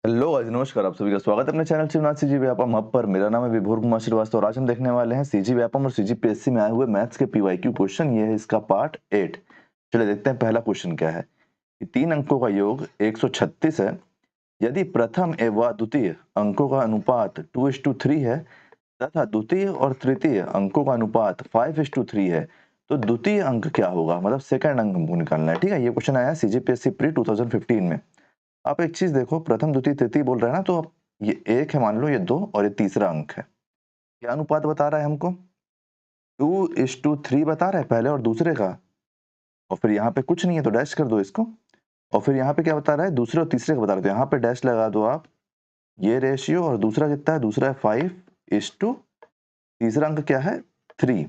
Hello guys, नमस्कार। आप सभी का स्वागत है अपने channel Shivnath CG Vyapam hub पर। मेरा नाम है विभोर कुमार श्रीवास्तव और आज हम देखने वाले हैं सीजी व्यापम और सीजीपीएससी में आए हुए मैथ्स के पीवाईक्यू क्वेश्चन। ये है इसका पार्ट 8। चलिए देखते हैं पहला क्वेश्चन क्या है। कि 3 अंकों का योग 136 है। यदि प्रथम एवं द्वितीय अंकों का अनुपात 2:3 है तथा द्वितीय और तृतीय अंकों का अनुपात 5:3 है तो द्वितीय अंक क्या होगा, मतलब सेकंड अंक हमको निकालना है। ठीक है, ये क्वेश्चन आया सीजीपीएससी प्री 2015 में। आप एक चीज देखो, प्रथम द्वितीय तृतीय बोल रहे हैं ना, तो आप ये एक है, मान लो ये दो और ये तीसरा अंक है। क्या अनुपात बता रहा है हमको? 2:3 बता रहा है पहले और दूसरे का। और फिर यहाँ पे कुछ नहीं है तो डैश कर दो इसको। और फिर यहाँ पे क्या बता रहा है? दूसरे और तीसरे का बता रहे हो, तो यहाँ पे डैश लगा दो आप। ये रेशियो और दूसरा कितना है? दूसरा है 5:, तीसरा अंक क्या है? 3।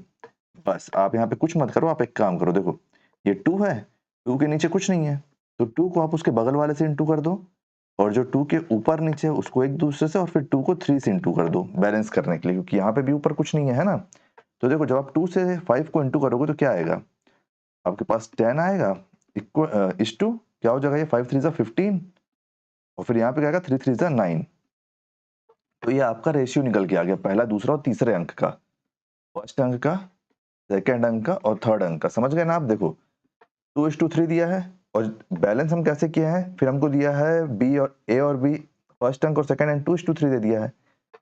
बस आप यहाँ पे कुछ मत करो, आप एक काम करो, देखो ये 2 है, 2 के नीचे कुछ नहीं है तो 2 को आप उसके बगल वाले से इंटू कर दो और जो 2 के ऊपर नीचे है उसको एक दूसरे से, और फिर 2 को 3 से इंटू कर दो बैलेंस करने के लिए, क्योंकि यहाँ पे भी ऊपर कुछ नहीं है ना। तो देखो जब आप 2 से 5 को इंटू करोगे तो क्या आएगा? आपके पास 10 आएगा इस टू क्या हो जाएगा? ये 5 3 15 और फिर यहाँ पे क्या आएगा? 3 3 9। तो ये आपका रेशियो निकल के आ गया पहला, दूसरा और तीसरे अंक का, फर्स्ट अंक का, सेकेंड अंक का और थर्ड अंक का। समझ गए ना आप? देखो 2:3 दिया है और बैलेंस हम कैसे किए हैं, फिर हमको दिया है बी और ए और बी, फर्स्ट अंक और सेकंड अंक 2:3 दे दिया है।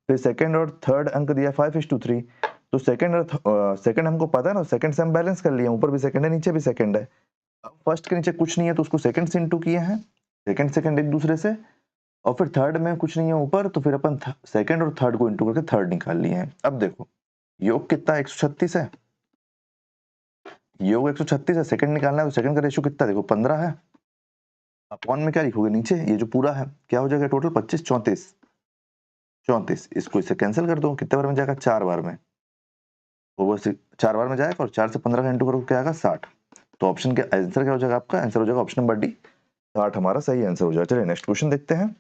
फिर सेकंड और थर्ड अंक दिया 5:3। तो सेकंड और सेकंड हमको पता है ना, सेकंड से हम बैलेंस कर लिए, ऊपर भी सेकंड है नीचे भी सेकंड है। अब फर्स्ट के नीचे कुछ नहीं है तो उसको सेकंड से इंटू किए हैं, सेकंड सेकंड एक दूसरे से। और फिर थर्ड में कुछ नहीं है ऊपर, तो फिर अपन सेकंड और थर्ड को इंटू करके थर्ड निकाल लिए हैं। अब देखो योग कितना 136 है, योग 136 है, सेकंड निकालना है तो सेकंड का रेशियो कितना देखो 15 है। अपॉन में क्या लिखोगे नीचे, ये जो पूरा है क्या हो जाएगा टोटल? 25 34 34। इसको इससे कैंसिल कर दो, कितने बार में जाएगा? 4 बार में। तो बस 4 बार में जाएगा और 4 से 15 का इंटू करोगे क्या आएगा? 60। तो ऑप्शन के आंसर क्या हो जाएगा? आपका आंसर हो जाएगा ऑप्शन नंबर डी, 60 हमारा सही आंसर हो जाएगा। चलिए नेक्स्ट क्वेश्चन देखते हैं।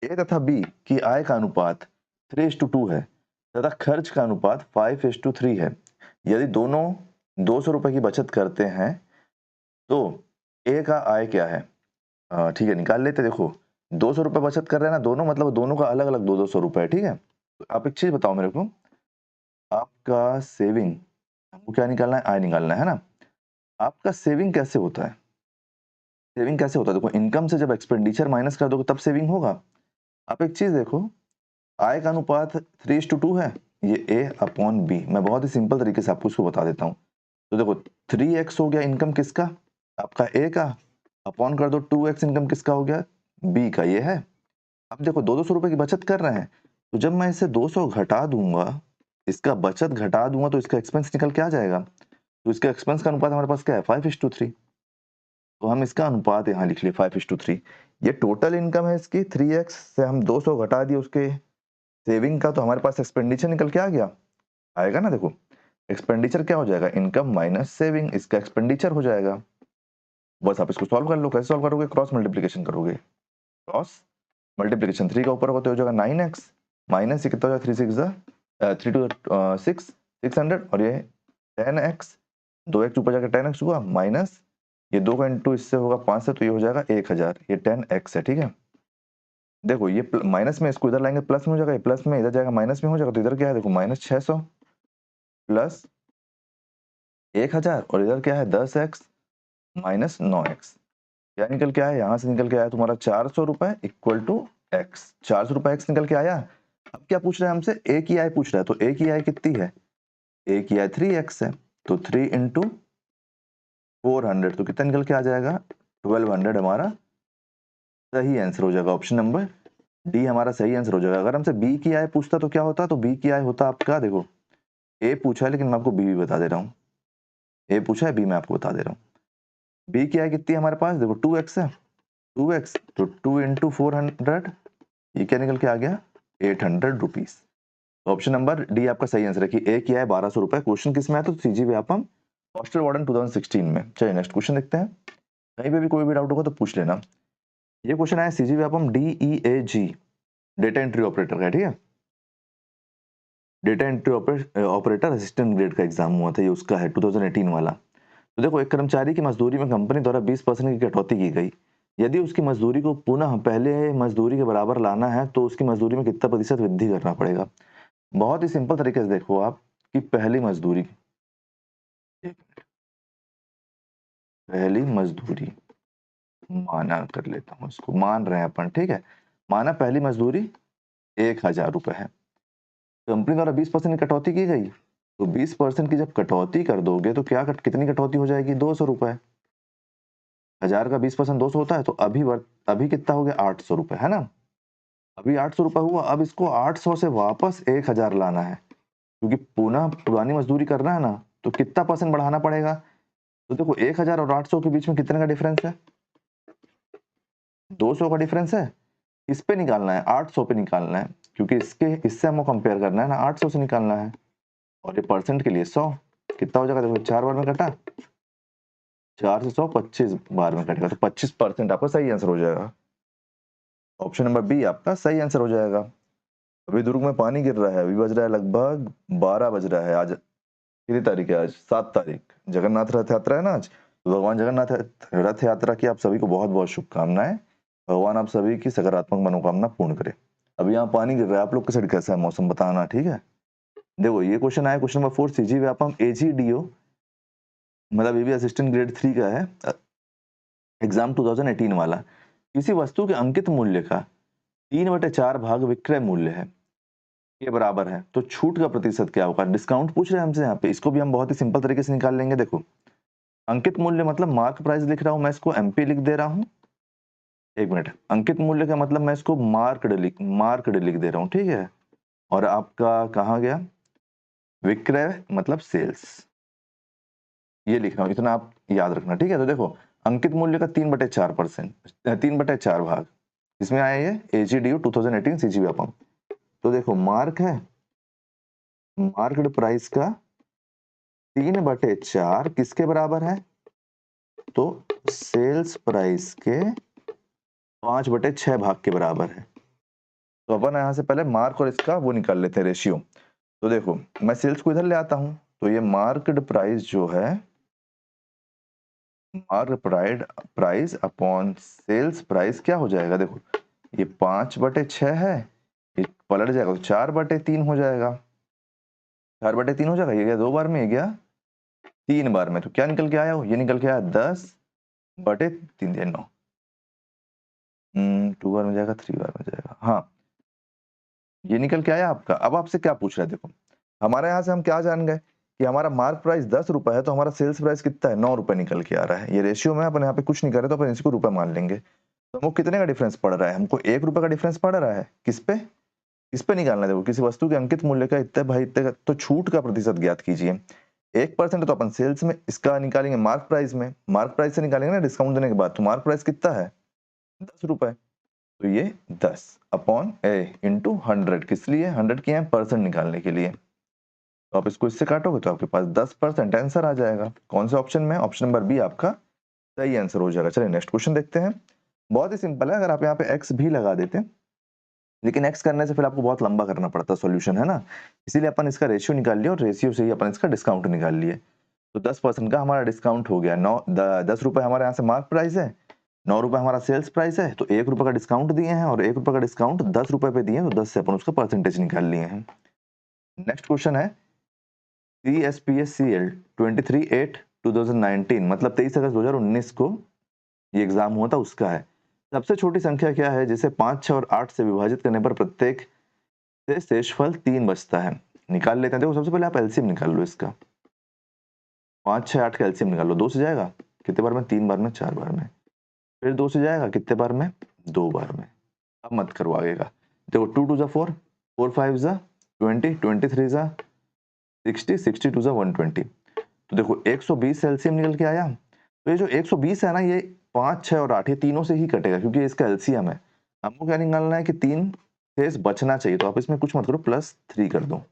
ए तथा बी की आय का अनुपात 3:2 है तथा खर्च का अनुपात 5:3 है। यदि दोनों 200 रुपए की बचत करते हैं तो ए का आय क्या है? ठीक है, निकाल लेते। देखो 200 रुपए बचत कर रहे हैं ना दोनों, मतलब दोनों का अलग अलग 200 रुपए है। ठीक है, तो आप एक चीज बताओ मेरे को, आपका सेविंग, हमको क्या निकालना है? आय निकालना है ना। आपका सेविंग कैसे होता है? सेविंग कैसे होता है? देखो इनकम से जब एक्सपेंडिचर माइनस कर दोगे तब सेविंग होगा। आप एक चीज देखो, आय का अनुपात 3:2 है, ये ए अपॉन बी। मैं बहुत ही सिंपल तरीके से आपको इसको बता देता हूँ। तो देखो 3x हो गया इनकम किसका? आपका ए का, अपॉन कर दो 2x इनकम किसका हो गया? बी का, ये है। अब देखो 200 रुपए की बचत कर रहे हैं, तो जब मैं इसे 200 घटा दूंगा, इसका बचत घटा दूंगा तो इसका एक्सपेंस निकल के आ जाएगा। तो इसका एक्सपेंस का अनुपात हमारे पास क्या है? 5:3। तो हम इसका अनुपात यहाँ लिख लिए 5:3। ये टोटल इनकम है इसकी, 3x से हम 200 घटा दिए उसके सेविंग का, तो हमारे पास एक्सपेंडिचर निकल के आ गया। आएगा ना, देखो एक्सपेंडिचर क्या हो जाएगा? इनकम माइनस सेविंग, इसका एक्सपेंडिचर हो जाएगा। बस आप इसको सॉल्व कर लो। कैसे सॉल्व करोगे? क्रॉस मल्टीप्लीकेशन करोगे। क्रॉस मल्टीप्लीकेशन 3 का ऊपर होगा तो हो जाएगा 9x, माइनस ये कितना हो जाएगा? 3 2 6 600 और ये 10x, 2x ऊपर जाकर 10x हुआ, माइनस ये 2 का इंटू इससे होगा 5 से, तो ये हो जाएगा 1000। ये 10x है। ठीक है, देखो ये माइनस में, इसको इधर लाएंगे प्लस में हो जाएगा, प्लस में इधर जाएगा माइनस में हो जाएगा, तो इधर क्या है? देखो -600 प्लस 1000 और इधर क्या है? 10x minus 9x। क्या निकल के आया? यहाँ से निकल के आया तुम्हारा 400 रुपए इक्वल टू एक्स। 400 रुपए एक्स निकल के आया। अब क्या पूछ रहा है हमसे? ए की आय पूछ रहा है, तो ए की आय कितनी है? ए की आय 3x है, तो 3 इंटू 400, तो कितना निकल के आ जाएगा? 1200 हमारा सही आंसर हो जाएगा। ऑप्शन नंबर डी हमारा सही आंसर हो जाएगा। अगर हमसे बी की आय पूछता तो क्या होता? तो बी की आय होता आपका, देखो ए पूछा है लेकिन मैं आपको बी भी बता दे रहा हूँ। ए पूछा है, बी मैं आपको बता दे रहा हूँ। बी की आय कितनी है हमारे पास? देखो 2x है, 2x तो 2 इंटू 400, ये क्या निकल के आ गया? 800 रुपीज। ऑप्शन नंबर डी आपका सही आंसर है कि ए की आय 1200 रुपए। क्वेश्चन किस में है? तो सीजी व्यापम हॉस्टल वार्डन 2016 में। चलिए नेक्स्ट क्वेश्चन देखते हैं। कहीं पे भी कोई भी डाउट होगा तो पूछ लेना। ये क्वेश्चन आया CG Vyapam DEAG, data entry operator का। ठीक है, data entry operator assistant grade का एग्जाम हुआ था, ये उसका है 2018 वाला। तो देखो एक कर्मचारी की मजदूरी में कंपनी द्वारा 20% की कटौती की गई। यदि उसकी मजदूरी को पुनः पहले मजदूरी के बराबर लाना है तो उसकी मजदूरी में कितना प्रतिशत वृद्धि करना पड़ेगा। बहुत ही सिंपल तरीके से देखो आप कि पहली मजदूरी माना कर लेता हूं, इसको मान रहे हैं अपन, ठीक है। माना पहली मजदूरी 1000 रुपए है, कंपनी द्वारा 20% की कटौती की गई, तो 20% की जब कटौती कर दोगे तो क्या कितनी कटौती हो जाएगी, 200 रुपए। 1000 का 20% 200 होता है, तो अभी कितना हो गया, 800 रुपए, है ना। अभी 800 रुपए हुआ, अब इसको 800 से वापस 1000 लाना है, क्योंकि पुनः पुरानी मजदूरी करना है ना, तो कितना परसेंट बढ़ाना पड़ेगा। तो देखो 1000 और 800 के बीच में कितने का डिफरेंस है, 200 का डिफरेंस है। इस पे निकालना है, 800 पे निकालना है, क्योंकि इससे हमको कंपेयर करना है ना, 800 से निकालना है। और ये परसेंट के लिए 100 कितना हो जाएगा, देखो 4 बार में कटा, 4 से 100 25 बार में कटेगा, तो 25% आपका सही आंसर हो जाएगा। ऑप्शन नंबर बी आपका सही आंसर हो जाएगा। अभी दुर्ग में पानी गिर रहा है, अभी बज रहा है लगभग 12 बज रहा है। आज कितनी तारीख है, आज 7 तारीख, जगन्नाथ रथ यात्रा है ना आज। तो भगवान जगन्नाथ रथ यात्रा की आप सभी को बहुत बहुत शुभकामनाएं। भगवान आप सभी की सकारात्मक मनोकामना पूर्ण करे। अभी यहाँ पानी गिर रहा है, आप लोग के साइड कैसा है मौसम बताना, ठीक है। देखो ये क्वेश्चन आया, क्वेश्चन नंबर 4 सीजी व्यापम एजीडीओ, मतलब ये भी असिस्टेंट ग्रेड 3 का है, एग्जाम 2018 वाला। किसी वस्तु के अंकित मूल्य का 3/4 भाग विक्रय मूल्य है, ये बराबर है, तो छूट का प्रतिशत क्या होगा। डिस्काउंट पूछ रहे हैं हमसे यहाँ पे, इसको भी हम बहुत ही सिंपल तरीके से निकाल लेंगे। देखो अंकित मूल्य मतलब मार्क प्राइस लिख रहा हूं, मैं इसको एमपी लिख दे रहा हूं। एक मिनट, अंकित मूल्य का मतलब मैं इसको मार्क्ड लिख दे रहा हूं, ठीक है। और आपका कहाँ गया, विक्रय मतलब सेल्स, ये लिख रहा हूं, इतना आप याद रखना, ठीक है। तो देखो अंकित मूल्य का 3/4%, 3/4 भाग, इसमें आया ये एजीडीयू 2018 सीजी व्यापम। तो देखो मार्क है, मार्क्ड प्राइस का 3/4 किसके बराबर है, तो सेल्स प्राइस के 5/6 भाग के बराबर है। तो अपन यहां से पहले मार्क और इसका वो निकाल लेते हैं रेशियो। तो देखो मैं सेल्स को इधर ले आता हूं, तो ये मार्क्ड प्राइस जो है, mark price upon sales price क्या हो जाएगा, देखो ये 5/6 है, ये पलट जाएगा तो 4/3 हो जाएगा, 4/3 हो जाएगा। ये गया 2 बार में, ये गया 3 बार में, तो क्या निकल के आया हो, ये निकल के आया 10/3 9, 2 बार में जाएगा, 3 बार में जाएगा, हाँ ये निकल के आया आपका। अब आपसे क्या पूछ रहा है, देखो हमारे यहाँ से हम क्या जान गए कि हमारा मार्क प्राइस 10 रुपए है, तो हमारा सेल्स प्राइस कितना है, 9 रुपए निकल के आ रहा है। ये रेशियो में अपन यहाँ पे कुछ नहीं कर रहे, तो अपन इसको रुपए मान लेंगे। तो हमको कितने का डिफरेंस पड़ रहा है, हमको 1 रुपए का डिफरेंस पड़ रहा है। किस पे निकालना है, देखो किसी वस्तु के अंकित मूल्य का इतने भाई इतने का, तो छूट का प्रतिशत ज्ञात कीजिए। 1% तो अपन सेल्स में, इसका निकालेंगे मार्क प्राइस में, मार्क प्राइस से निकालेंगे ना डिस्काउंट देने के बाद, तो मार्क प्राइस कितना है 10 रुपए, तो ये 10 अपॉन इंटू 100, किस लिए 100 किया है, परसेंट निकालने के लिए। तो आप इसको इससे काटोगे तो आपके पास 10% आंसर आ जाएगा। कौन से ऑप्शन में, ऑप्शन नंबर बी आपका सही आंसर हो जाएगा। चलिए नेक्स्ट क्वेश्चन देखते हैं। बहुत ही सिंपल है, अगर आप यहाँ पे एक्स भी लगा देते, लेकिन एक्स करने से फिर आपको बहुत लंबा करना पड़ता सॉल्यूशन, है ना, इसीलिए अपन इसका रेशियो निकाल लिया और रेशियो से ही अपन इसका डिस्काउंट निकाल लिए। तो 10% का हमारा डिस्काउंट हो गया, 10 रुपए हमारे यहाँ से मार्क प्राइस है, 9 रुपए हमारा सेल्स प्राइस है, तो 1 रुपए का डिस्काउंट दिए हैं, और 1 रुपए का डिस्काउंट 10 रुपए पे दिए हैं, तो 10 से अपन उसका परसेंटेज निकाल लिए हैं। नेक्स्ट क्वेश्चन है CSPSCL 23/8/2019, मतलब 23 अगस्त 2019 को ये एग्जाम हुआ था, उसका है। सबसे छोटी संख्या क्या है जिसे 5, 6 और 8 से विभाजित करने पर प्रत्येक से शेषफल 3 बचता है। निकाल लेते हैं। देखो सबसे पहले आप एलसीएम निकाल लो इसका, 5, 6, 8 का एलसीएम निकाल लो। 2 से जाएगा कितने बार में, 3 बार में, 4 बार में, फिर 2 से जाएगा कितने बार में, 2 बार में। अब मत करो आगेगा। देखो 2 2 जा 4, 4 5 जा 20, 23 जा 60, 62 जा 120। तो देखो 120 एलसीएम निकल के आया। तो ये जो 120 है ना, ये 5, 6 और 8 ये तीनों से ही कटेगा, क्योंकि इसका एलसीएम है। हमको क्या निकालना है कि 3 शेष बचना चाहिए, तो आप इसमें कुछ मत करो, +3 कर दो।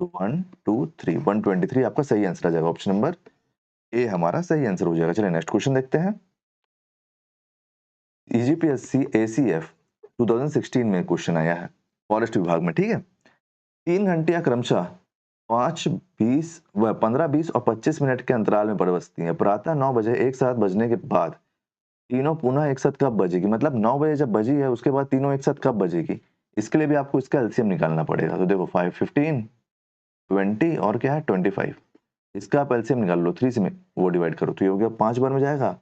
तो 1 2 3 123 आपका सही आंसर आ जाएगा। ऑप्शन नंबर ए हमारा सही आंसर हो जाएगा। चलिए नेक्स्ट क्वेश्चन देखते हैं। ईजीपीएससी एसीएफ 2016 में क्वेश्चन आया है फॉरेस्ट विभाग में, ठीक है। 3 घंटियां क्रमशः 5, 20 व 15, 20 और 25 मिनट के अंतराल में बरसती हैं। प्रातः 9 बजे एक साथ बजने के बाद तीनों पुनः एक साथ कब बजेगी, मतलब 9 बजे जब बजी है उसके बाद तीनों एक साथ कब बजेगी, इसके लिए भी आपको इसका एलसीएम निकालना पड़ेगा। तो देखो 5, 15, 20 और क्या है 25, इसका आप एलसीएम निकाल लो, 3 से में वो डिवाइड करो तो ये हो गया 5 बार में जाएगा।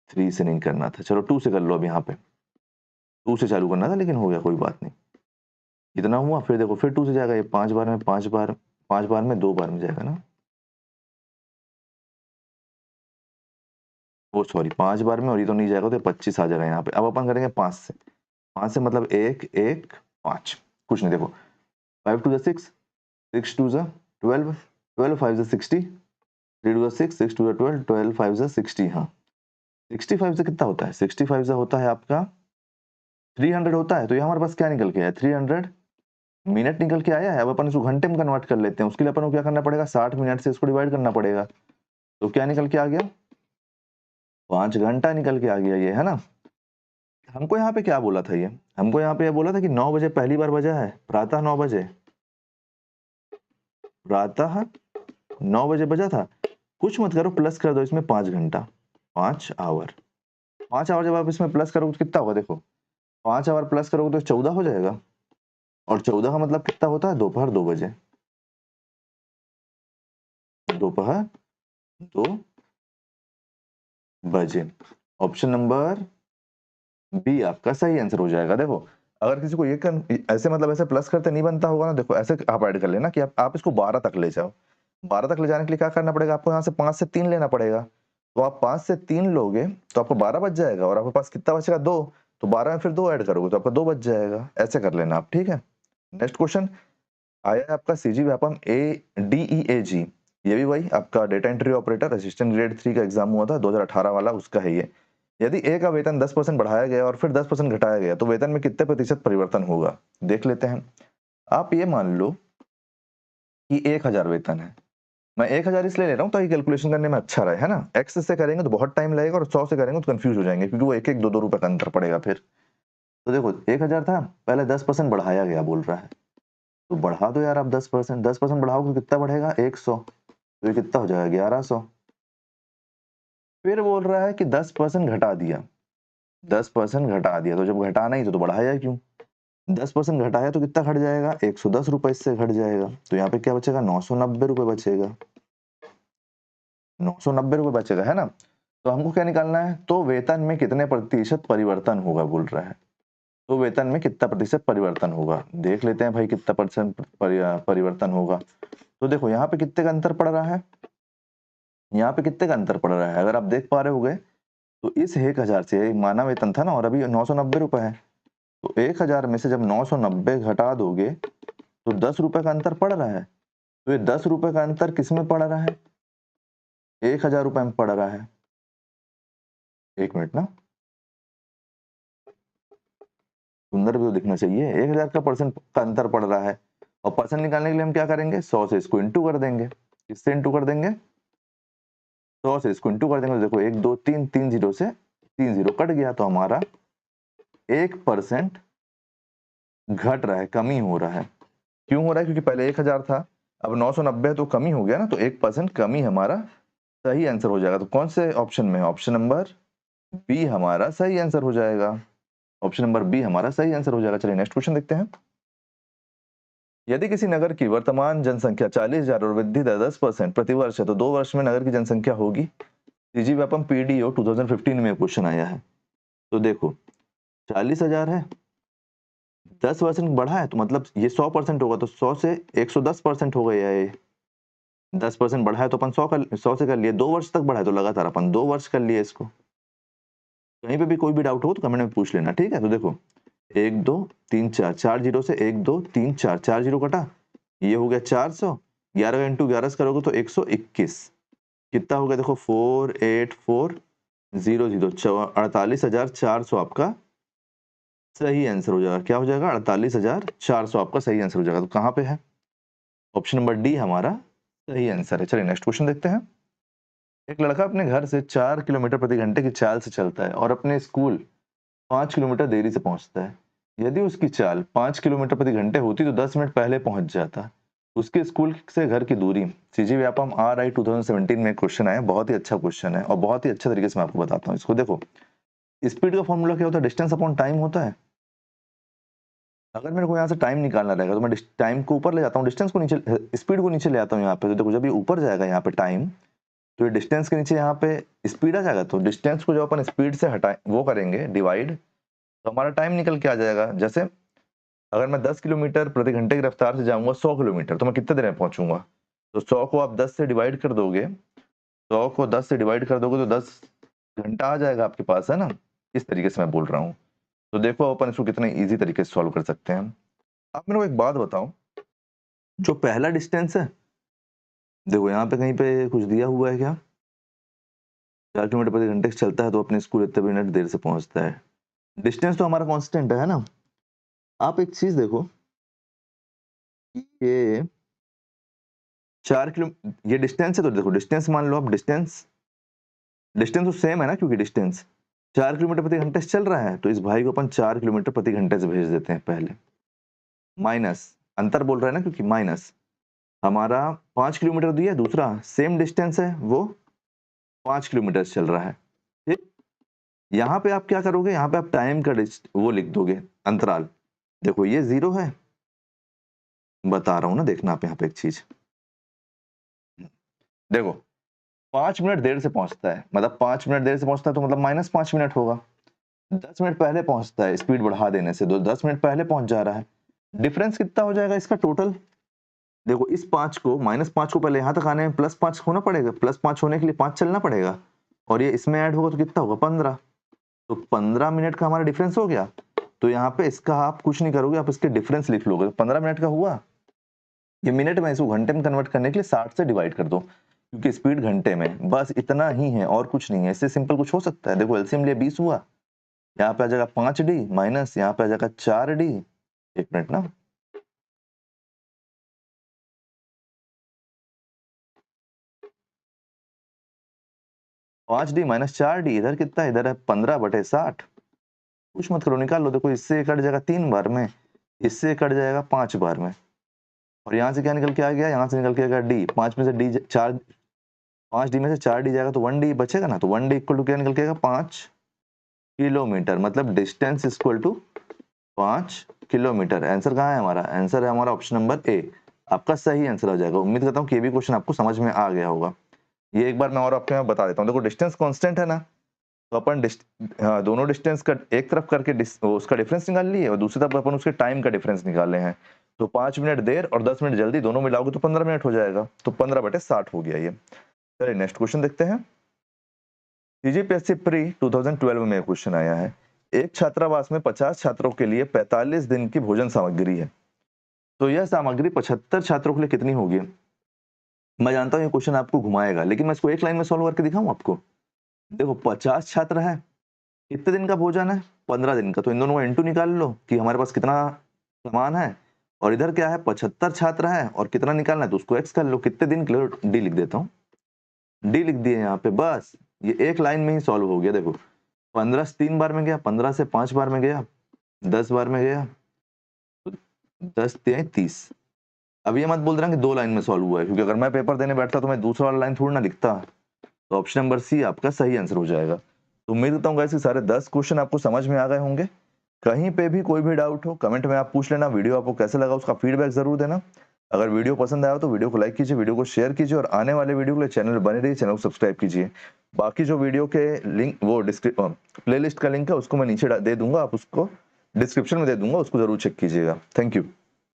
3 से नहीं करना था, चलो 2 से कर लो। अब यहाँ पे 2 से चालू करना था लेकिन हो गया, कोई बात नहीं। इतना हुआ, फिर देखो फिर 2 से जाएगा, ये 5 बार में 5 बार, 5 बार में 2 बार में जाएगा ना, ओ सॉरी 5 बार में, और ये तो नहीं जाएगा तो 25 आ जाएगा यहाँ पे। अब अपन करेंगे 5 से, 5 से मतलब 1 1 5, कुछ नहीं, देखो 5 2 6, 6 2 12, 12 5 60, 3 2 6, 6 2 12, 12 5 60। हाँ 65 से कितना होता है, 65 से होता है आपका 300 होता है। तो ये हमारे पास क्या निकल के आया, 300 मिनट निकल के आया है। अब अपन इसको घंटे में कन्वर्ट कर लेते हैं, उसके लिए अपन को क्या करना पड़ेगा, 60 मिनट से इसको डिवाइड करना पड़ेगा। तो क्या निकल के आ गया, 5 घंटा निकल के आ गया ये, है ना। हमको यहाँ पे क्या बोला था, ये हमको यहाँ पे बोला था कि 9 बजे पहली बार बजा है, प्रातः 9 बजे, प्रातः 9 बजे बजा था। कुछ मत करो, प्लस कर दो इसमें 5 घंटा, 5 आवर। 5 आवर जब आप इसमें प्लस करोगे तो कितना होगा, देखो 5 आवर प्लस करोगे तो 14 हो जाएगा, और 14 का मतलब कितना होता है, दोपहर 2 बजे, दोपहर 2 बजे। ऑप्शन नंबर बी आपका सही आंसर हो जाएगा। देखो अगर किसी को ऐसे मतलब ऐसे प्लस करते नहीं बनता होगा ना, देखो ऐसे आप ऐड कर लेना कि आप इसको 12 तक ले जाओ। 12 तक ले जाने के लिए क्या करना पड़ेगा, आपको यहाँ से 5 से 3 लेना पड़ेगा। तो आप 5 से 3 लोगे तो आपको 12 बच जाएगा, और आपके पास कितना बचेगा, 2। तो 12 में फिर 2 ऐड करोगे तो आपका 2 बच जाएगा। ऐसे कर लेना आप, ठीक है। नेक्स्ट क्वेश्चन आया है आपका सीजी व्यापम ADEAG, ये भी वही आपका data entry operator assistant grade 3 का एग्जाम हुआ था 2018 वाला, उसका है ये। यदि ए का वेतन 10% बढ़ाया गया और फिर 10% घटाया गया तो वेतन में कितने प्रतिशत परिवर्तन होगा, देख लेते हैं। आप ये मान लो कि 1000 वेतन है, मैं 1000 इसलिए ले रहा हूँ ताकि कैलकुलेशन करने में अच्छा रहे, है ना। एक्स से करेंगे तो बहुत टाइम लगेगा, और 100 से करेंगे तो कंफ्यूज हो जाएंगे, क्योंकि वो 1 1 2 2 रुपए का अंतर पड़ेगा फिर। तो देखो 1000 था, पहले 10% बढ़ाया गया बोल रहा है, तो बढ़ा दो यार आप 10%, 10% बढ़ाओगे कितना बढ़ेगा, 100, तो ये कितना हो जाएगा, 1100। फिर बोल रहा है कि 10% घटा दिया, 10% घटा दिया, तो जब घटाना ही तो बढ़ाया क्यों, 10% घटाया तो कितना घट जाएगा, 110 रुपए इससे घट जाएगा। तो यहाँ पे क्या बचेगा, 990 रुपए बचेगा, 990 रुपए बचेगा, है ना। तो हमको क्या निकालना है, तो वेतन में कितने प्रतिशत परिवर्तन होगा बोल रहा है। तो वेतन में कितना प्रतिशत परिवर्तन होगा, देख लेते हैं भाई कितना परसेंट परिवर्तन होगा। तो देखो यहाँ पे कितने का अंतर पड़ रहा है, यहाँ पे कितने का अंतर पड़ रहा है, अगर आप देख पा रहे होगे तो इस 1000 से माना वेतन था ना, और अभी 990 रुपए है, तो 1000 में से जब 990 घटा दोगे तो 10 रुपए का अंतर पड़ रहा है। तो ये 10 रुपए का अंतर किस में पड़ रहा है, 1000 रुपए में पड़ रहा है। एक मिनट ना, सुंदर भी तो दिखना चाहिए। 1000 का परसेंट का अंतर पड़ रहा है, और परसेंट निकालने के लिए हम क्या करेंगे, 100 से इसको इंटू कर देंगे। किससे इंटू कर देंगे, 100 से इसको इंटू कर देंगे। तो देखो 1 2 3, 3 जीरो से 3 जीरो कट गया, तो हमारा 1% घट रहा है, कमी हो रहा है। क्यों हो रहा है, क्योंकि पहले 1000 था, अब 990 तो कमी हो गया ना, तो 1% कमी हमारा सही आंसर हो जाएगा। तो कौन से ऑप्शन में, ऑप्शन नंबर बी हमारा सही आंसर हो जाएगा, ऑप्शन नंबर बी हमारा सही आंसर हो जाएगा। चलिए नेक्स्ट क्वेश्चन देखते हैं। यदि किसी नगर की वर्तमान जनसंख्या 40,000 और वृद्धि दर 10% प्रति वर्ष है, तो 2 वर्ष में नगर की जनसंख्या होगी। सीजी व्यापम PDO 2015 में क्वेश्चन आया है। तो देखो 40,000 है, 10% बढ़ा है, तो मतलब ये 100% होगा, तो 100 से 110% हो गया ये। 10% बढ़ा है तो अपन 100 से कर लिए, 2 वर्ष तक बढ़ा है तो लगातार अपन 2 वर्ष कर लिए इसको। कहीं पे भी कोई भी डाउट हो तो कमेंट में पूछ लेना, ठीक है। तो देखो 1 2 3 4, 4 जीरो से 1 2 3 4, 4 जीरो कटा, ये हो गया 400, 11 इंटू 11 करोगे तो 121, कितना हो गया देखो 4840, 48,400 आपका सही आंसर हो जाएगा। क्या हो जाएगा, 48,400 आपका सही आंसर हो जाएगा। तो कहाँ पे है, ऑप्शन नंबर डी हमारा सही आंसर है। चलिए नेक्स्ट क्वेश्चन देखते हैं। एक लड़का अपने घर से 4 किलोमीटर प्रति घंटे की चाल से चलता है और अपने स्कूल 5 किलोमीटर देरी से पहुंचता है। यदि उसकी चाल 5 किलोमीटर प्रति घंटे होती तो 10 मिनट पहले पहुंच जाता, उसके स्कूल से घर की दूरी। सीजी व्यापम RI 2017 में क्वेश्चन आया, बहुत ही अच्छा क्वेश्चन है और बहुत ही अच्छे तरीके से मैं आपको बताता हूँ इसको। देखो स्पीड का फॉर्मूला क्या होता है, डिस्टेंस अपॉन टाइम होता है। अगर मेरे को यहाँ से टाइम निकालना रहेगा तो मैं टाइम को ऊपर ले जाता हूँ, डिस्टेंस को नीचे, स्पीड को नीचे ले आता हूँ यहाँ पे। तो देखो जब ये ऊपर जाएगा यहाँ पे टाइम, तो ये डिस्टेंस के नीचे यहाँ पे स्पीड आ जाएगा। तो डिस्टेंस को जब अपन स्पीड से हटाए वो करेंगे डिवाइड, तो हमारा टाइम निकल के आ जाएगा। जैसे अगर मैं 10 किलोमीटर प्रति घंटे की रफ्तार से जाऊंगा 100 किलोमीटर, तो मैं कितने देर में पहुंचूंगा? तो 100 को आप 10 से डिवाइड कर दोगे, 100 को 10 से डिवाइड कर दोगे तो 10 घंटा आ जाएगा आपके पास, है ना। इस तरीके से मैं बोल रहा हूँ। तो देखो अपन इसको कितने इजी तरीके से सॉल्व कर सकते हैं। आप मेरे को एक बात बताओ, जो पहला डिस्टेंस है, देखो यहाँ पे कहीं पे कुछ दिया हुआ है क्या? 4 किलोमीटर प्रति घंटे से चलता है तो अपने स्कूल इतने मिनट देर से पहुंचता है। डिस्टेंस तो हमारा कांस्टेंट है ना। आप एक चीज देखो, ये 4 किलो, ये डिस्टेंस है तो देखो डिस्टेंस मान लो आप, डिस्टेंस तो सेम है ना, क्योंकि डिस्टेंस 4 किलोमीटर प्रति घंटे से चल रहा है, तो इस भाई को अपन 4 किलोमीटर प्रति घंटे से भेज देते हैं पहले। माइनस, अंतर बोल रहा है ना, क्योंकि माइनस हमारा 5 किलोमीटर दिया, दूसरा सेम डिस्टेंस है वो 5 किलोमीटर से चल रहा है। ठीक, यहाँ पे आप क्या करोगे, यहाँ पे आप टाइम का वो लिख दोगे, अंतराल। देखो ये 0 है, बता रहा हूं ना, देखना आप यहाँ पे एक चीज देखो, 5 मिनट देर से पहुंचता है, मतलब 5 मिनट देर से पहुंचता है तो मतलब -5 मिनट होगा। 10 मिनट पहले पहुंचता है, स्पीड बढ़ा देने से 10 मिनट पहले पहुंच जा रहा है। डिफरेंस कितना हो जाएगा इसका टोटल? देखो इस 5 को, -5 को पहले यहां तक आने में +5 होना पड़ेगा, +5 होने के लिए 5 चलना पड़ेगा, और ये इसमें ऐड होगा तो कितना होगा 15। तो 15 मिनट का हमारा डिफरेंस हो गया। तो यहाँ पे इसका आप कुछ नहीं करोगे, आप इसके डिफरेंस लिख लोगे। 15 मिनट का हुआ, ये मिनट में, इसको घंटे में कन्वर्ट करने के लिए 60 से डिवाइड कर दो, क्योंकि स्पीड घंटे में, बस इतना ही है और कुछ नहीं है। इससे सिंपल कुछ हो सकता है? देखो एलसीएम लिए 20 हुआ, यहाँ पे आ जाएगा 5D माइनस यहाँ पे आ जाएगा 4D। एक मिनट ना, -5D माइनस 4D, इधर कितना, इधर है 15/60। कुछ मत करो, निकाल लो। देखो इससे कट जाएगा 3 बार में, इससे कट जाएगा 5 बार में, और यहाँ से क्या निकल के आ गया, यहाँ से निकल के आ गया D। 5 में से D 4, 5D में से 4D जाएगा तो 1D बचेगा ना। तो 1D इक्वल टू क्या निकल के आएगा 5 किलोमीटर, मतलब distance equal to 5 kilometre. Answer कहाँ है हमारा? आंसर है हमारा ऑप्शन नंबर ए, आपका सही आंसर हो जाएगा। उम्मीद करता हूँ कि ये भी क्वेश्चन आपको समझ में आ गया होगा। ये एक बार मैं और आपको बता देता हूँ। देखो डिस्टेंस कांस्टेंट है ना, तो अपन दोनों डिस्टेंस का एक तरफ करके उसका डिफरेंस निकाल लिए, और दूसरी तरफ अपन उसके टाइम का डिफरेंस निकाले हैं। तो 5 मिनट देर और 10 मिनट जल्दी दोनों मिलाओगे तो 15 मिनट हो जाएगा। तो 15/60 हो गया ये। चलिए नेक्स्ट क्वेश्चन देखते हैं। सीजीपीएससी प्री 2012 में क्वेश्चन आया है, एक छात्रावास में 50 छात्रों के लिए 45 दिन की भोजन सामग्री है, तो यह सामग्री 75 छात्रों के लिए कितनी होगी? मैं जानता हूँ ये क्वेश्चन आपको घुमाएगा, लेकिन मैं इसको एक लाइन में सॉल्व करके दिखाऊं आपको। देखो 50 छात्र है, कितने दिन का भोजन है? 15 दिन का। तो इन दोनों का इंटू निकाल लो कि हमारे पास कितना सामान है, और इधर क्या है 75 छात्र है और कितना निकालना है, तो उसको एक्स कर लो, कितने दिन के लिए डी लिख देता हूँ, डी लिख दिए यहाँ पे। बस ये एक लाइन में ही सॉल्व हो गया। देखो 15 से 3 बार में गया, 15 से 5 बार में गया, 10 बार में गया, 10 3 30। अब ये मत बोल रहा कि 2 लाइन में सॉल्व हुआ है, क्योंकि अगर मैं पेपर देने बैठता तो मैं दूसरा वाला लाइन थोड़ी ना लिखता। तो ऑप्शन नंबर सी आपका सही आंसर हो जाएगा। तो उम्मीद करता हूँ गाइस कि सारे 10 क्वेश्चन आपको समझ में आ गए होंगे। कहीं पे भी कोई भी डाउट हो कमेंट में आप पूछ लेना। वीडियो आपको कैसे लगा उसका फीडबैक जरूर देना। अगर वीडियो पसंद आया तो वीडियो को लाइक कीजिए, वीडियो को शेयर कीजिए, और आने वाले वीडियो के लिए चैनल बने रहिए, चैनल को सब्सक्राइब कीजिए। बाकी जो वीडियो के लिंक, वो प्लेलिस्ट का लिंक है उसको मैं नीचे दे दूंगा, आप उसको डिस्क्रिप्शन में दे दूंगा, उसको जरूर चेक कीजिएगा। Thank you.